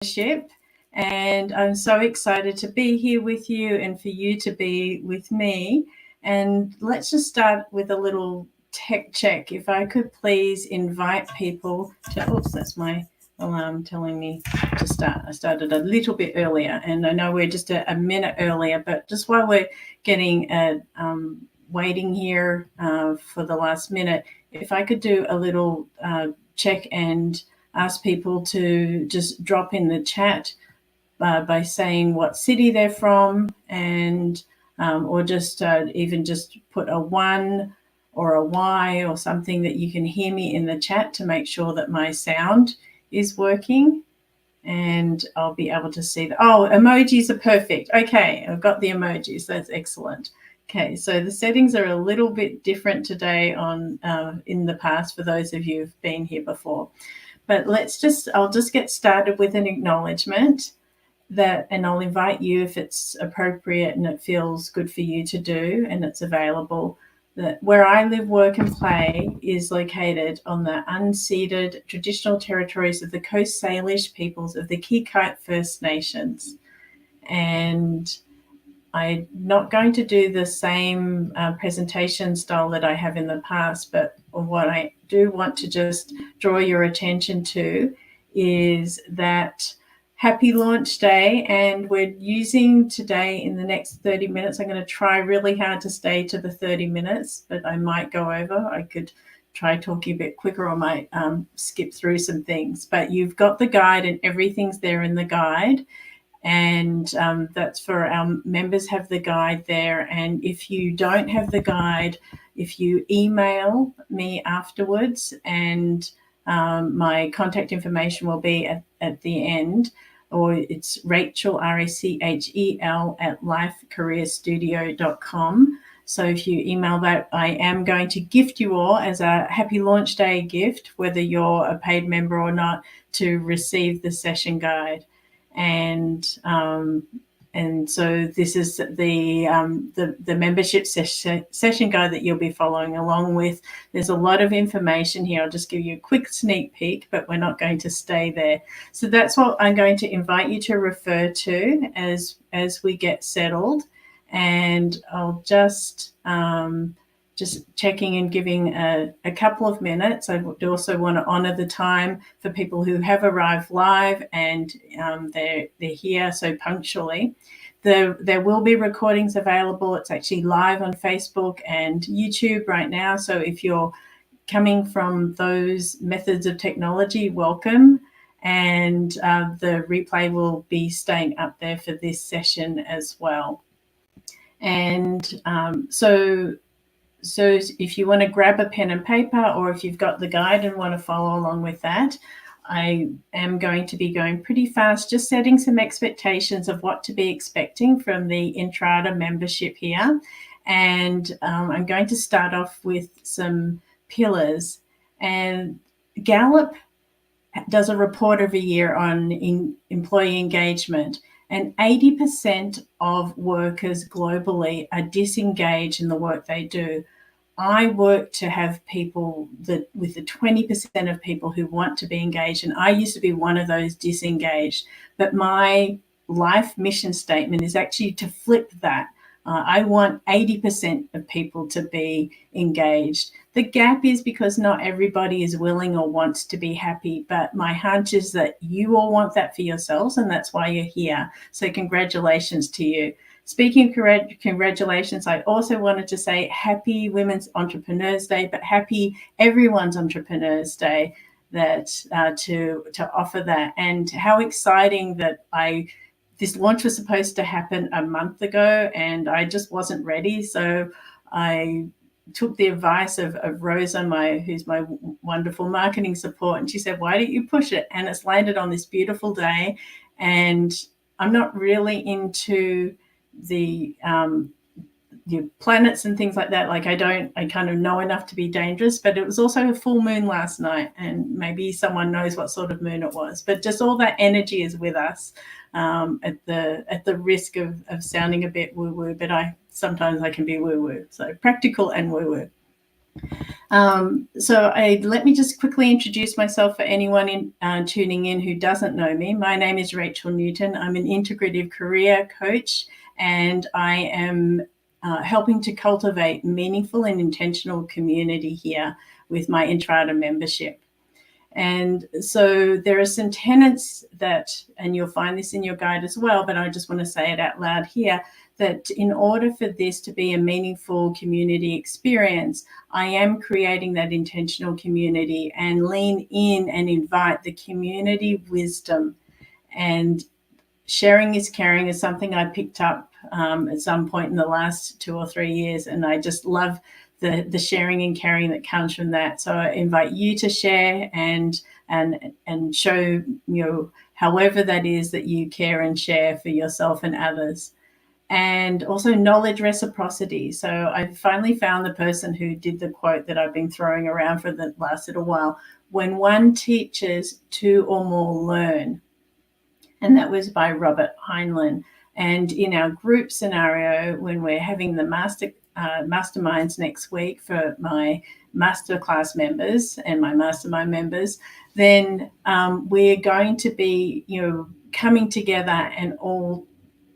Membership, and I'm so excited to be here with you and for you to be with me. And let's just start with a little tech check. If I could please invite people to, oops, that's my alarm telling me to start. I started a little bit earlier, and I know we're just a minute earlier, but just while we're getting waiting here for the last minute, if I could do a little check and ask people to just drop in the chat by saying what city they're from, and or just even just put a 1 or a Y or something that you can hear me in the chat to make sure that my sound is working, and I'll be able to see that. Oh, emojis are perfect. Okay, I've got the emojis. That's excellent. Okay, so the settings are a little bit different today on in the past for those of you who've been here before. But I'll just get started with an acknowledgement and I'll invite you, if it's appropriate and it feels good for you to do and it's available, that where I live, work and play is located on the unceded traditional territories of the Coast Salish peoples of the Kikite First Nations. And I'm not going to do the same presentation style that I have in the past, but what I do want to just draw your attention to is that happy launch day, and we're using today in the next 30 minutes. I'm going to try really hard to stay to the 30 minutes, but I might go over. I could try talking a bit quicker, or I might skip through some things. But you've got the guide and everything's there in the guide. And that's for our members, have the guide there. And if you don't have the guide, if you email me afterwards, and my contact information will be at the end, or it's Rachel, Rachel at lifecareerstudio.com. So if you email that, I am going to gift you all as a happy launch day gift, whether you're a paid member or not, to receive the session guide. And so this is the membership session guide that you'll be following along with. There's a lot of information here. I'll just give you a quick sneak peek, but we're not going to stay there. So that's what I'm going to invite you to refer to as we get settled. And I'll just checking and giving a couple of minutes. I would also want to honour the time for people who have arrived live and they're here so punctually. There will be recordings available. It's actually live on Facebook and YouTube right now. So if you're coming from those methods of technology, welcome. And the replay will be staying up there for this session as well. And so if you want to grab a pen and paper, or if you've got the guide and want to follow along with that, I am going to be going pretty fast, just setting some expectations of what to be expecting from the Intrada membership here. And I'm going to start off with some pillars. And Gallup does a report every year on employee engagement. And 80% of workers globally are disengaged in the work they do. I work to have people with the 20% of people who want to be engaged, and I used to be one of those disengaged. But my life mission statement is actually to flip that. I want 80% of people to be engaged. The gap is because not everybody is willing or wants to be happy, but my hunch is that you all want that for yourselves, and that's why you're here. So congratulations to you. Speaking of congratulations, I also wanted to say happy Women's Entrepreneurs Day, but happy Everyone's Entrepreneurs Day, that to offer that. And how exciting that this launch was supposed to happen a month ago, and I just wasn't ready. So I took the advice of Rosa, who's my wonderful marketing support, and she said, why don't you push it? And it's landed on this beautiful day. And I'm not really into the planets and things like that. Like I kind of know enough to be dangerous, but it was also a full moon last night, and maybe someone knows what sort of moon it was, but just all that energy is with us, at the risk of sounding a bit woo-woo, but sometimes I can be woo-woo, so practical and woo-woo. Let me just quickly introduce myself for anyone tuning in who doesn't know me. My name is Rachel Newton. I'm an integrative career coach, and I am helping to cultivate meaningful and intentional community here with my Entrada membership. And so there are some tenets that, and you'll find this in your guide as well, but I just want to say it out loud here, that in order for this to be a meaningful community experience, I am creating that intentional community and lean in and invite the community wisdom. And sharing is caring is something I picked up at some point in the last 2 or 3 years, and I just love the sharing and caring that comes from that. So I invite you to share and show, however that is that you care and share for yourself and others. And also knowledge reciprocity. So I finally found the person who did the quote that I've been throwing around for the last little while. When one teaches, two or more learn. And that was by Robert Heinlein. And in our group scenario, when we're having the masterminds next week for my masterclass members and my mastermind members, then we're going to be, coming together and all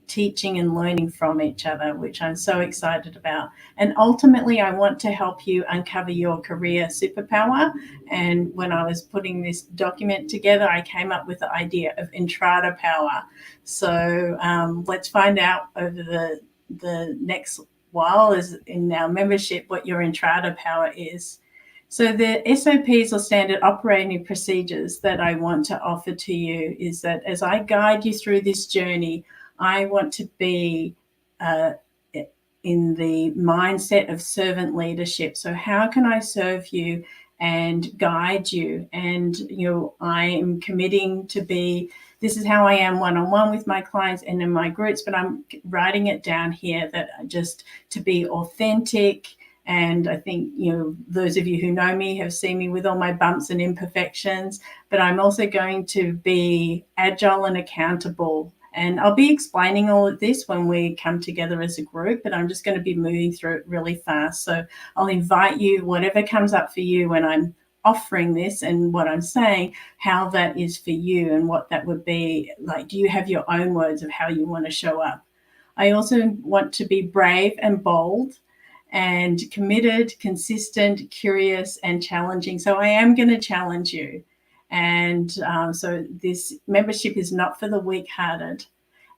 teaching and learning from each other, which I'm so excited about. And ultimately, I want to help you uncover your career superpower. And when I was putting this document together, I came up with the idea of Entrada Power. So let's find out over the next while, is in our membership, what your Entrada Power is. So the SOPs, or standard operating procedures, that I want to offer to you is that as I guide you through this journey, I want to be in the mindset of servant leadership. So how can I serve you and guide you? And, I am committing to be, this is how I am one-on-one with my clients and in my groups, but I'm writing it down here that just to be authentic. And I think, those of you who know me have seen me with all my bumps and imperfections, but I'm also going to be agile and accountable. And I'll be explaining all of this when we come together as a group, but I'm just going to be moving through it really fast. So I'll invite you, whatever comes up for you when I'm offering this and what I'm saying, how that is for you and what that would be like. Do you have your own words of how you want to show up? I also want to be brave and bold and committed, consistent, curious, and challenging. So I am going to challenge you. And so this membership is not for the weak-hearted.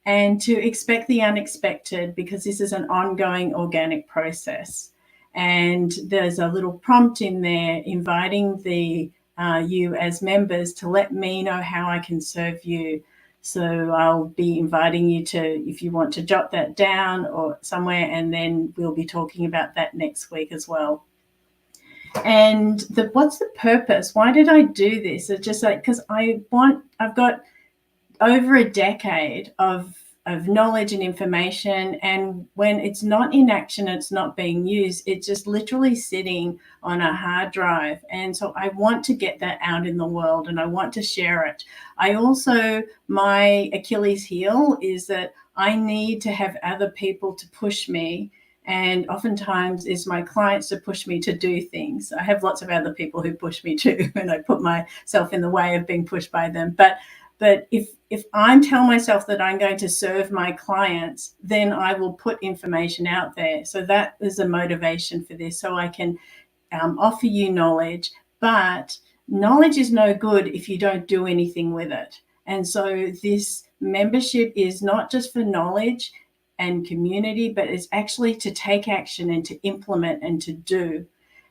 And to expect the unexpected, because this is an ongoing organic process. And there's a little prompt in there inviting you as members to let me know how I can serve you. So I'll be inviting you to, if you want to jot that down or somewhere, and then we'll be talking about that next week as well. And what's the purpose? Why did I do this? It's just like, because I've got over a decade of knowledge and information, and when it's not in action, it's not being used, it's just literally sitting on a hard drive. And so I want to get that out in the world, and I want to share it. My Achilles heel is that I need to have other people to push me, and oftentimes it's my clients to push me to do things. I have lots of other people who push me too, and I put myself in the way of being pushed by them. But if I tell myself that I'm going to serve my clients, then I will put information out there. So that is a motivation for this. So I can offer you knowledge, but knowledge is no good if you don't do anything with it. And so this membership is not just for knowledge and community, but it's actually to take action and to implement and to do.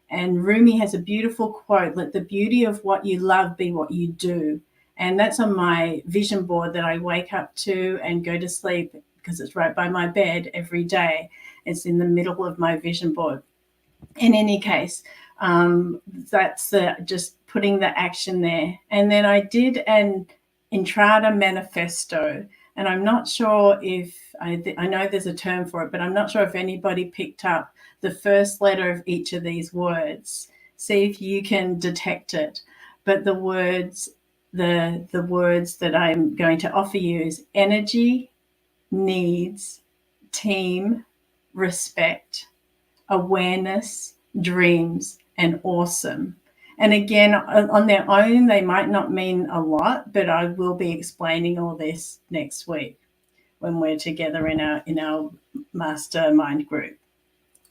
And Rumi has a beautiful quote, let the beauty of what you love be what you do. And that's on my vision board that I wake up to and go to sleep, because it's right by my bed every day. It's in the middle of my vision board. In any case, that's just putting the action there. And then I did an Entrada manifesto. And I'm not sure if, I know there's a term for it, but I'm not sure if anybody picked up the first letter of each of these words. See if you can detect it. But the words that I'm going to offer you is energy, needs, team, respect, awareness, dreams, and awesome. And again, on their own, they might not mean a lot, but I will be explaining all this next week when we're together in our mastermind group.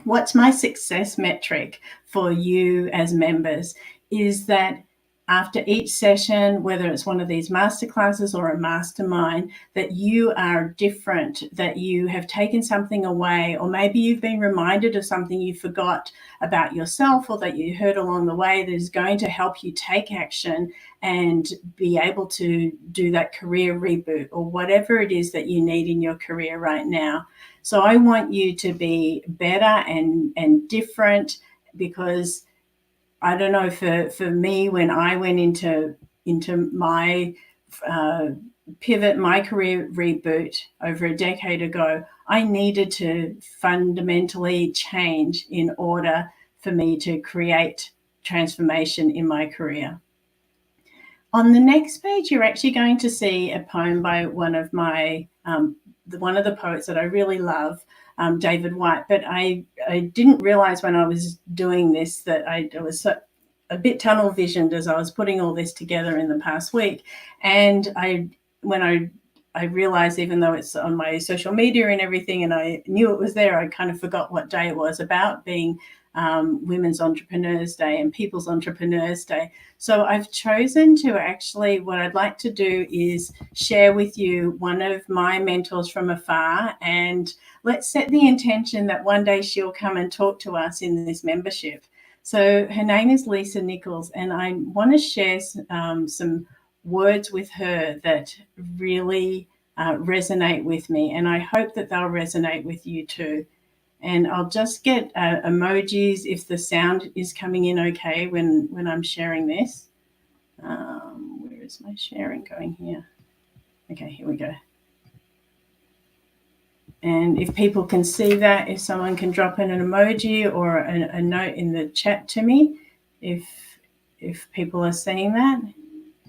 What's my success metric for you as members is that after each session, whether it's one of these masterclasses or a mastermind, that you are different, that you have taken something away, or maybe you've been reminded of something you forgot about yourself or that you heard along the way that is going to help you take action and be able to do that career reboot or whatever it is that you need in your career right now. So I want you to be better and different, because I don't know, for me, when I went into my pivot, my career reboot over a decade ago, I needed to fundamentally change in order for me to create transformation in my career. On the next page, you're actually going to see a poem by one of the poets that I really love, David Whyte. But I didn't realize when I was doing this that I was a bit tunnel visioned as I was putting all this together in the past week. And when I realized, even though it's on my social media and everything, and I knew it was there, I kind of forgot what day it was, about being Women's Entrepreneurs Day and People's Entrepreneurs Day. So I've chosen to actually, what I'd like to do is share with you one of my mentors from afar, and let's set the intention that one day she'll come and talk to us in this membership. So her name is Lisa Nichols, and I want to share some words with her that really resonate with me, and I hope that they'll resonate with you too. And I'll just get emojis if the sound is coming in okay when I'm sharing this. Where is my sharing going here? Okay, here we go. And if people can see that, if someone can drop in an emoji or a note in the chat to me, if people are seeing that.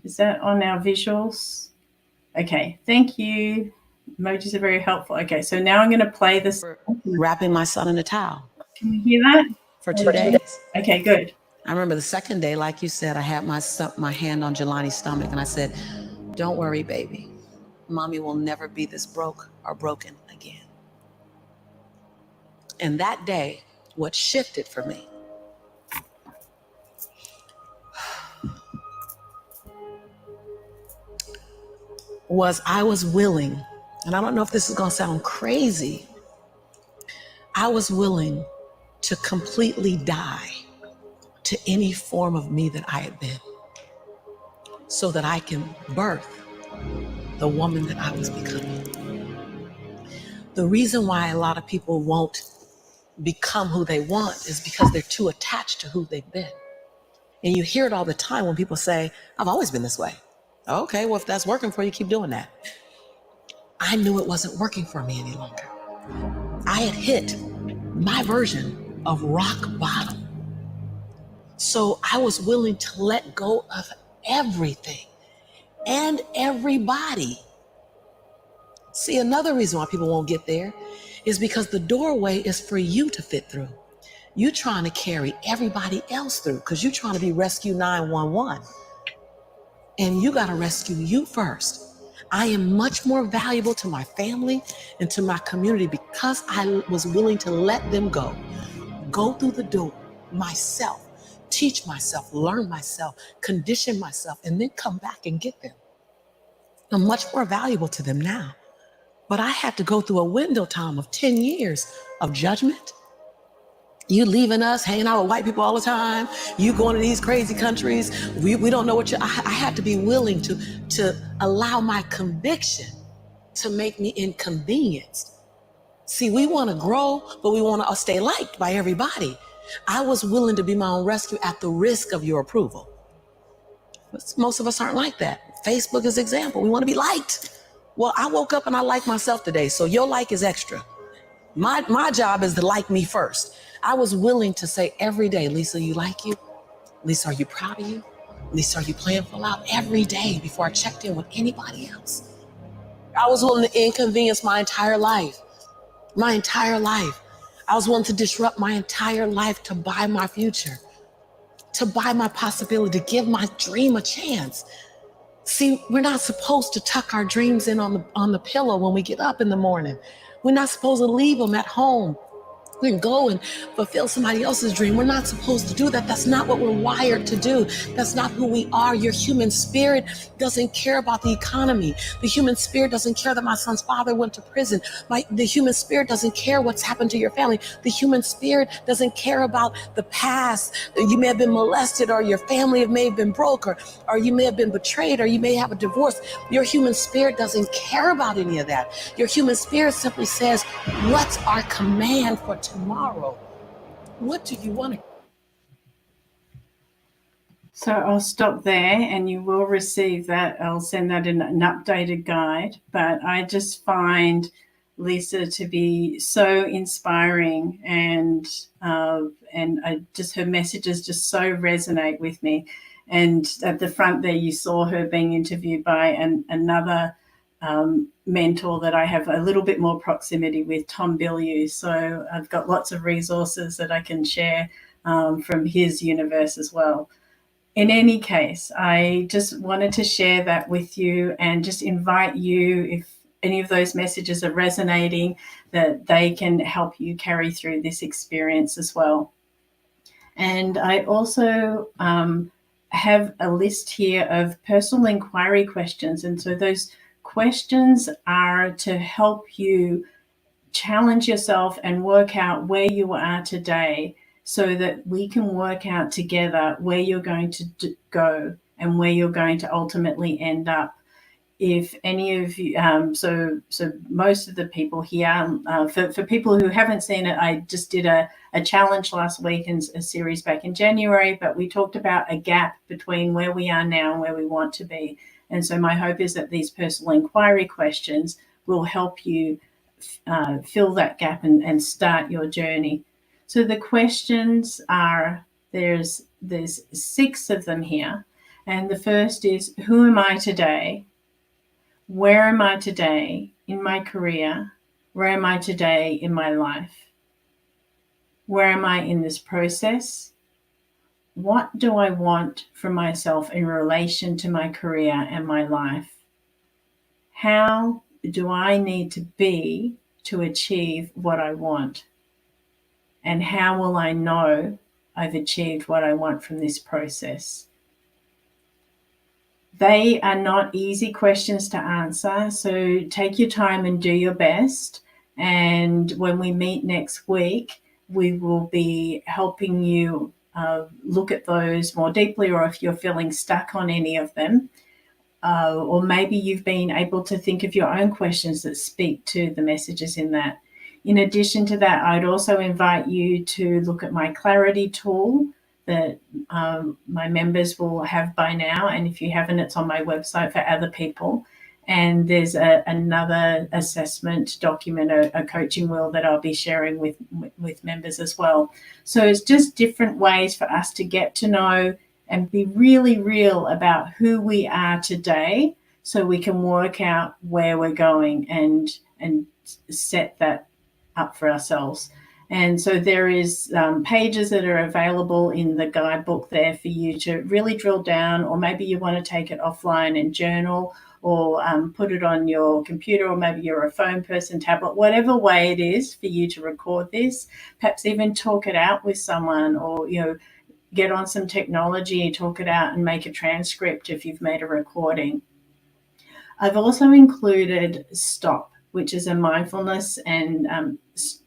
Is that on our visuals? Okay, thank you. Emojis are very helpful. Okay, so now I'm going to play this. Wrapping my son in a towel. Can you hear that? For 2 days. Okay, good. I remember the second day, like you said, I had my hand on Jelani's stomach, and I said, "Don't worry, baby. Mommy will never be this broke or broken again." And that day, what shifted for me was I was willing, and I don't know if this is going to sound crazy, I was willing to completely die to any form of me that I had been, so that I can birth the woman that I was becoming. The reason why a lot of people won't become who they want is because they're too attached to who they've been. And you hear it all the time when people say, "I've always been this way." Okay, well, if that's working for you, keep doing that. I knew it wasn't working for me any longer. I had hit my version of rock bottom. So I was willing to let go of everything and everybody. See, another reason why people won't get there is because the doorway is for you to fit through. You're trying to carry everybody else through because you're trying to be Rescue 911. And you got to rescue you first. I am much more valuable to my family and to my community because I was willing to let them go through the door myself, teach myself, learn myself, condition myself, and then come back and get them. I'm much more valuable to them now. But I had to go through a window time of 10 years of judgment. You leaving us, hanging out with white people all the time. You going to these crazy countries. We don't know what you. I had to be willing to allow my conviction to make me inconvenienced. See, we want to grow, but we want to stay liked by everybody. I was willing to be my own rescue at the risk of your approval. But most of us aren't like that. Facebook is an example. We want to be liked. Well, I woke up and I like myself today, so your like is extra. My job is to like me first. I was willing to say every day, "Lisa, you like you? Lisa, are you proud of you? Lisa, are you playing full out?" Every day before I checked in with anybody else. I was willing to inconvenience my entire life. My entire life. I was willing to disrupt my entire life to buy my future. to buy my possibility, to give my dream a chance. See, we're not supposed to tuck our dreams in on the pillow when we get up in the morning. We're not supposed to leave them at home. We can go and fulfill somebody else's dream. We're not supposed to do that. That's not what we're wired to do. That's not who we are. Your human spirit doesn't care about the economy. The human spirit doesn't care that my son's father went to prison. The human spirit doesn't care what's happened to your family. The human spirit doesn't care about the past. You may have been molested, or your family may have been broke, or you may have been betrayed, or you may have a divorce. Your human spirit doesn't care about any of that. Your human spirit simply says, what's our command for tomorrow? What do you want to? So I'll stop there, and you will receive that. I'll send that in an updated guide. But I just find Lisa to be so inspiring, and just her messages just so resonate with me. And at the front there, you saw her being interviewed by another mentor that I have a little bit more proximity with, Tom Bilyeu. So I've got lots of resources that I can share from his universe as well. In any case, I just wanted to share that with you and just invite you, if any of those messages are resonating, that they can help you carry through this experience as well. And I also have a list here of personal inquiry questions. And so those questions are to help you challenge yourself and work out where you are today, so that we can work out together where you're going to go and where you're going to ultimately end up. If any of you, so most of the people here, for people who haven't seen it, I just did a challenge last week and a series back in January, but we talked about a gap between where we are now and where we want to be. And so my hope is that these personal inquiry questions will help you fill that gap and start your journey. So the questions are, there's 6 of them here. And the first is, who am I today? Where am I today in my career? Where am I today in my life? Where am I in this process? What do I want for myself in relation to my career and my life? How do I need to be to achieve what I want? And how will I know I've achieved what I want from this process? They are not easy questions to answer, so take your time and do your best. And when we meet next week, we will be helping you look at those more deeply, or if you're feeling stuck on any of them, or maybe you've been able to think of your own questions that speak to the messages in that. In addition to that, I'd also invite you to look at my clarity tool that my members will have by now. And if you haven't, it's on my website for other people. And there's another assessment document, a coaching wheel that I'll be sharing with members as well. So it's just different ways for us to get to know and be really real about who we are today, so we can work out where we're going and set that up for ourselves. And so there is pages that are available in the guidebook there for you to really drill down, or maybe you want to take it offline and journal, or put it on your computer, or maybe you're a phone person, tablet, whatever way it is for you to record this. Perhaps even talk it out with someone, or get on some technology, talk it out and make a transcript if you've made a recording. I've also included STOP, which is a mindfulness and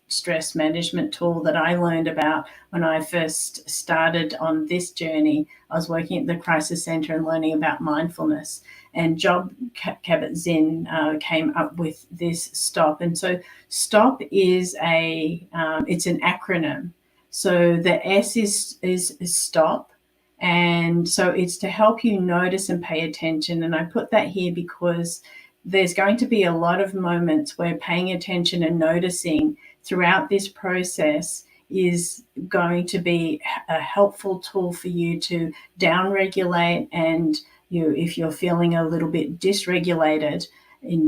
stress management tool that I learned about when I first started on this journey. I was working at the Crisis Center and learning about mindfulness, and Job Kabat-Zinn came up with this STOP. And so STOP is it's an acronym. So the S is stop. And so it's to help you notice and pay attention. And I put that here because there's going to be a lot of moments where paying attention and noticing throughout this process is going to be a helpful tool for you to downregulate. And if you're feeling a little bit dysregulated,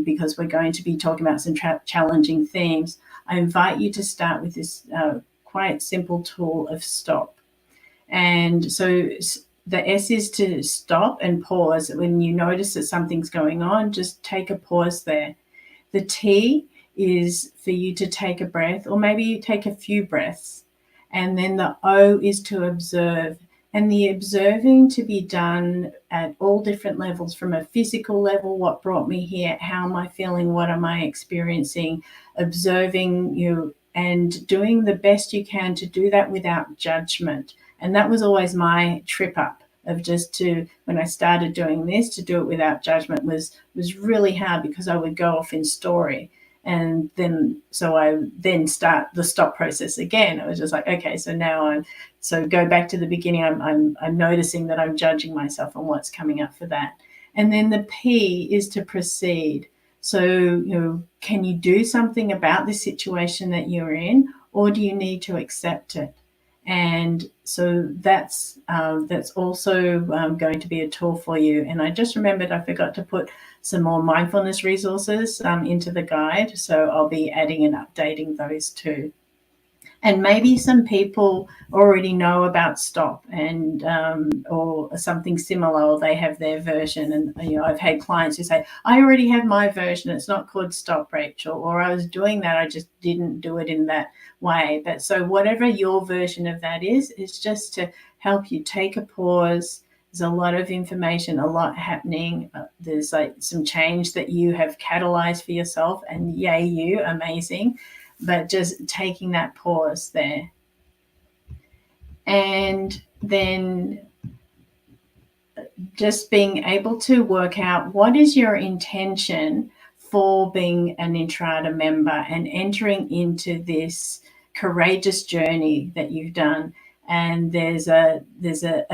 because we're going to be talking about some challenging themes, I invite you to start with this quite simple tool of STOP. And so the S is to stop and pause. When you notice that something's going on, just take a pause there. The T is for you to take a breath, or maybe you take a few breaths. And then the O is to observe. And the observing to be done at all different levels, from a physical level, what brought me here, how am I feeling, what am I experiencing, observing you, and doing the best you can to do that without judgment. And that was always my trip up, of just to, when I started doing this, to do it without judgment was really hard, because I would go off in story. And then so I then start the stop process again. It was just like, okay, so now so go back to the beginning. I'm noticing that I'm judging myself on what's coming up for that. And then the P is to proceed. So, can you do something about the situation that you're in, or do you need to accept it? And so that's also going to be a tool for you. And I just remembered I forgot to put some more mindfulness resources into the guide. So I'll be adding and updating those too. And maybe some people already know about Stop, and or something similar, or they have their version. And I've had clients who say, I already have my version, it's not called Stop, Rachel, or I was doing that, I just didn't do it in that way. But so whatever your version of that is, it's just to help you take a pause. There's a lot of information, a lot happening. There's like some change that you have catalyzed for yourself, and yay you, amazing. But just taking that pause there. And then just being able to work out what is your intention for being an Entrada member and entering into this courageous journey that you've done. And there's a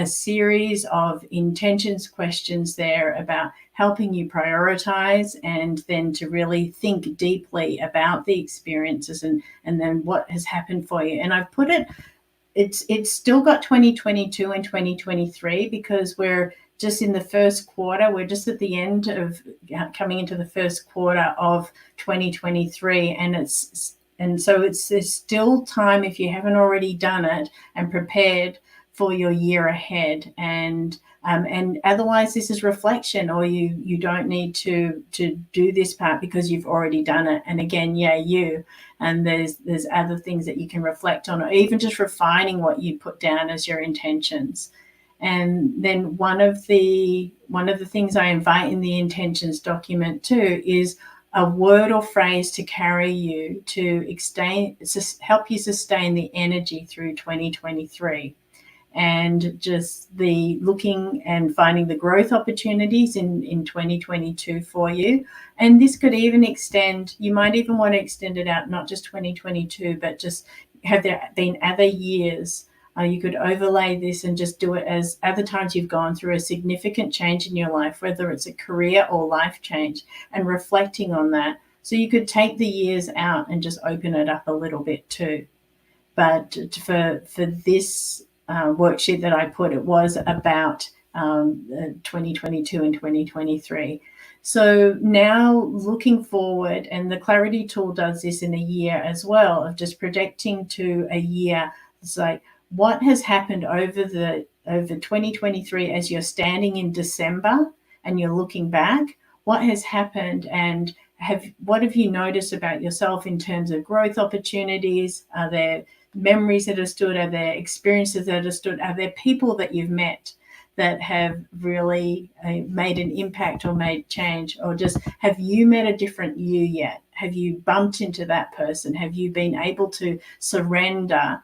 series of intentions questions there about helping you prioritize, and then to really think deeply about the experiences and then what has happened for you. And I've put it's still got 2022 and 2023, because we're just in the first quarter. We're just at the end of coming into the first quarter of 2023, and so there's still time, if you haven't already done it and prepared for your year ahead. And otherwise, this is reflection, or you don't need to do this part because you've already done it. And again, yeah, you. And there's other things that you can reflect on, or even just refining what you put down as your intentions. And then one of the things I invite in the intentions document too is a word or phrase to carry you to help you sustain the energy through 2023. And just the looking and finding the growth opportunities in 2022 for you. And this could even extend, you might even want to extend it out, not just 2022, but just have there been other years. You could overlay this and just do it as other times you've gone through a significant change in your life, whether it's a career or life change, and reflecting on that. So you could take the years out and just open it up a little bit too. But for this worksheet that I put, it was about 2022 and 2023. So now looking forward, and the Clarity tool does this in a year as well, of just projecting to a year. It's like, what has happened over 2023 as you're standing in December and you're looking back? What has happened, and what have you noticed about yourself in terms of growth opportunities? Are there memories that have stood? Are there experiences that have stood? Are there people that you've met that have really made an impact or made change? Or just, have you met a different you yet? Have you bumped into that person? Have you been able to surrender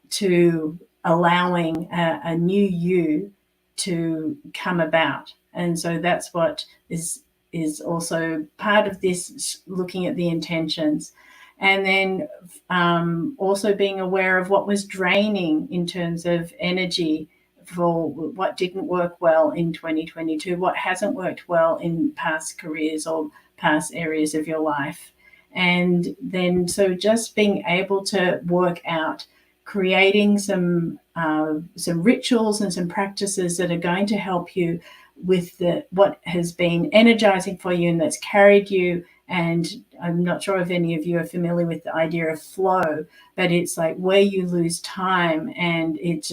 to allowing a new you to come about? And so that's what is also part of this, looking at the intentions. And then also being aware of what was draining in terms of energy, for what didn't work well in 2022, what hasn't worked well in past careers or past areas of your life. And then so just being able to work out, creating some rituals and some practices that are going to help you with what has been energizing for you and that's carried you And I'm not sure if any of you are familiar with the idea of flow, but it's like where you lose time, and it's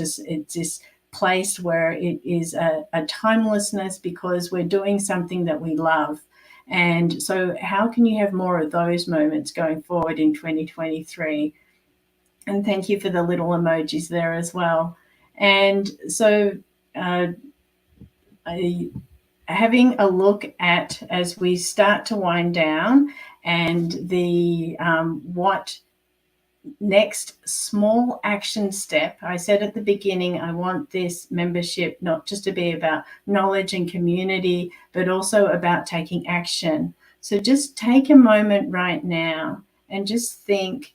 this place where it is a timelessness because we're doing something that we love. And so how can you have more of those moments going forward in 2023? And thank you for the little emojis there as well. And so having a look at, as we start to wind down, and the what next small action step. I said at the beginning, I want this membership not just to be about knowledge and community, but also about taking action. So just take a moment right now and just think,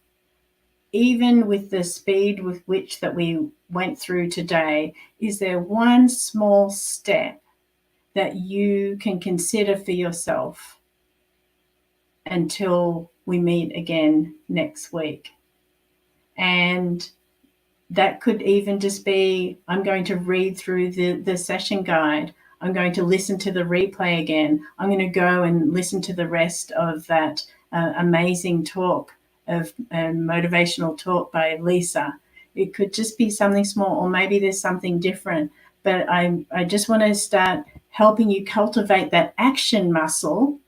even with the speed with which that we went through today, is there one small step that you can consider for yourself until we meet again next week? And that could even just be, I'm going to read through the session guide. I'm going to listen to the replay again. I'm going to go and listen to the rest of that amazing talk of motivational talk by Lisa. It could just be something small, or maybe there's something different. But I just want to start helping you cultivate that action muscle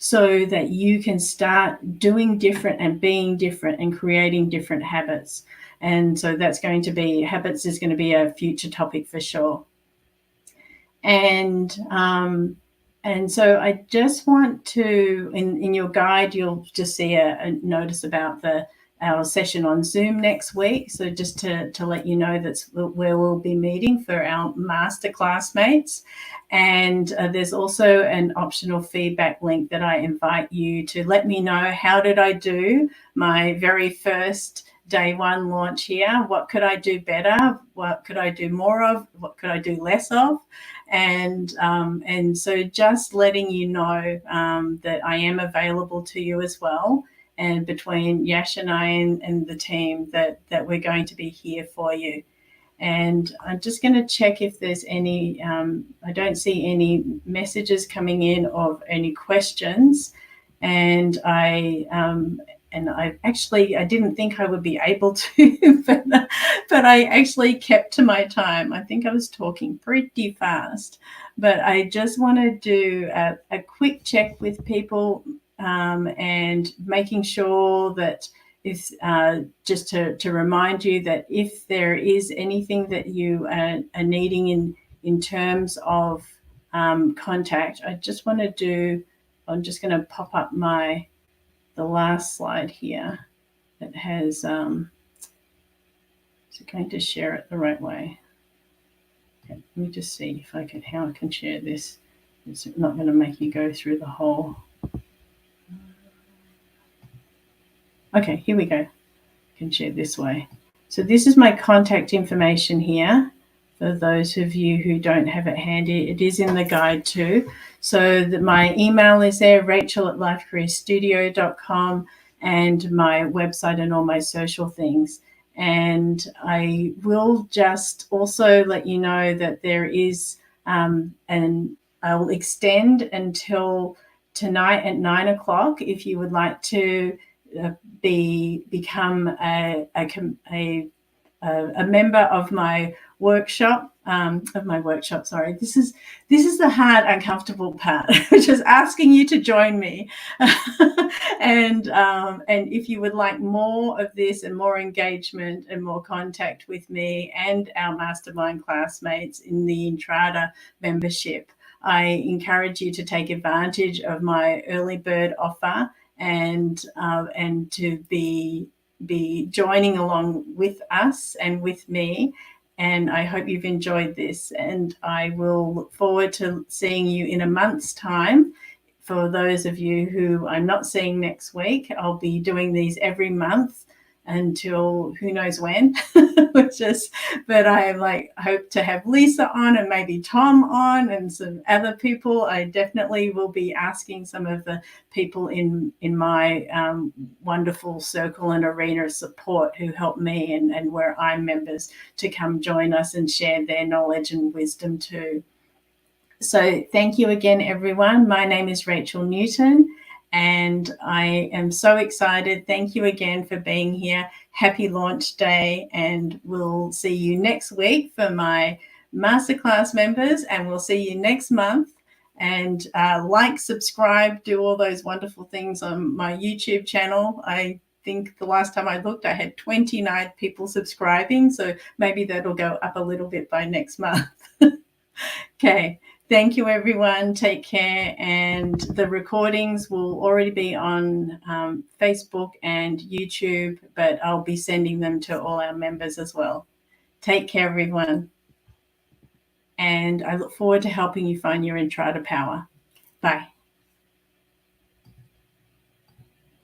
so that you can start doing different and being different and creating different habits. And so that's going to be, habits is going to be a future topic for sure. And so I just want to, in your guide, you'll just see a notice about our session on Zoom next week. So just to let you know, that's where we'll be meeting for our master classmates. And there's also an optional feedback link that I invite you to let me know, how did I do my very first day one launch here? What could I do better? What could I do more of? What could I do less of? And so just letting you know that I am available to you as well. And between Yash and I and the team, that we're going to be here for you. And I'm just going to check if there's any, I don't see any messages coming in of any questions. And I didn't think I would be able to, but I actually kept to my time. I think I was talking pretty fast, but I just want to do a quick check with people and making sure that is just to remind you that if there is anything that you are needing in terms of contact, I just want to do, I'm just going to pop up the last slide here that has, is it going to share it the right way? Okay, let me just see if how I can share this. It's not going to make you go through the whole. Okay, here we go. I can share this way. So this is my contact information here. For those of you who don't have it handy, it is in the guide too. So that my email is there, rachel@lifecareerstudio.com, and my website and all my social things. And I will just also let you know that there is, and I'll extend until tonight at 9 o'clock if you would like to become a member of my workshop. Sorry, this is the hard, uncomfortable part, which is asking you to join me. And if you would like more of this and more engagement and more contact with me and our mastermind classmates in the Entrada membership, I encourage you to take advantage of my early bird offer and to be joining along with us and with me. And I hope you've enjoyed this, and I will look forward to seeing you in a month's time. For those of you who I'm not seeing next week, I'll be doing these every month until who knows when. But I hope to have Lisa on and maybe Tom on and some other people. I definitely will be asking some of the people in my wonderful circle and arena of support who help me and where I'm members to come join us and share their knowledge and wisdom too. So thank you again, everyone. My name is Rachel Newton, And I am so excited. Thank you again for being here. Happy launch day. And we'll see you next week for my masterclass members. And we'll see you next month. And like, subscribe, do all those wonderful things on my YouTube channel. I think the last time I looked, I had 29 people subscribing. So maybe that'll go up a little bit by next month. Okay. Thank you, everyone. Take care. And the recordings will already be on Facebook and YouTube, but I'll be sending them to all our members as well. Take care, everyone. And I look forward to helping you find your Entrada power. Bye.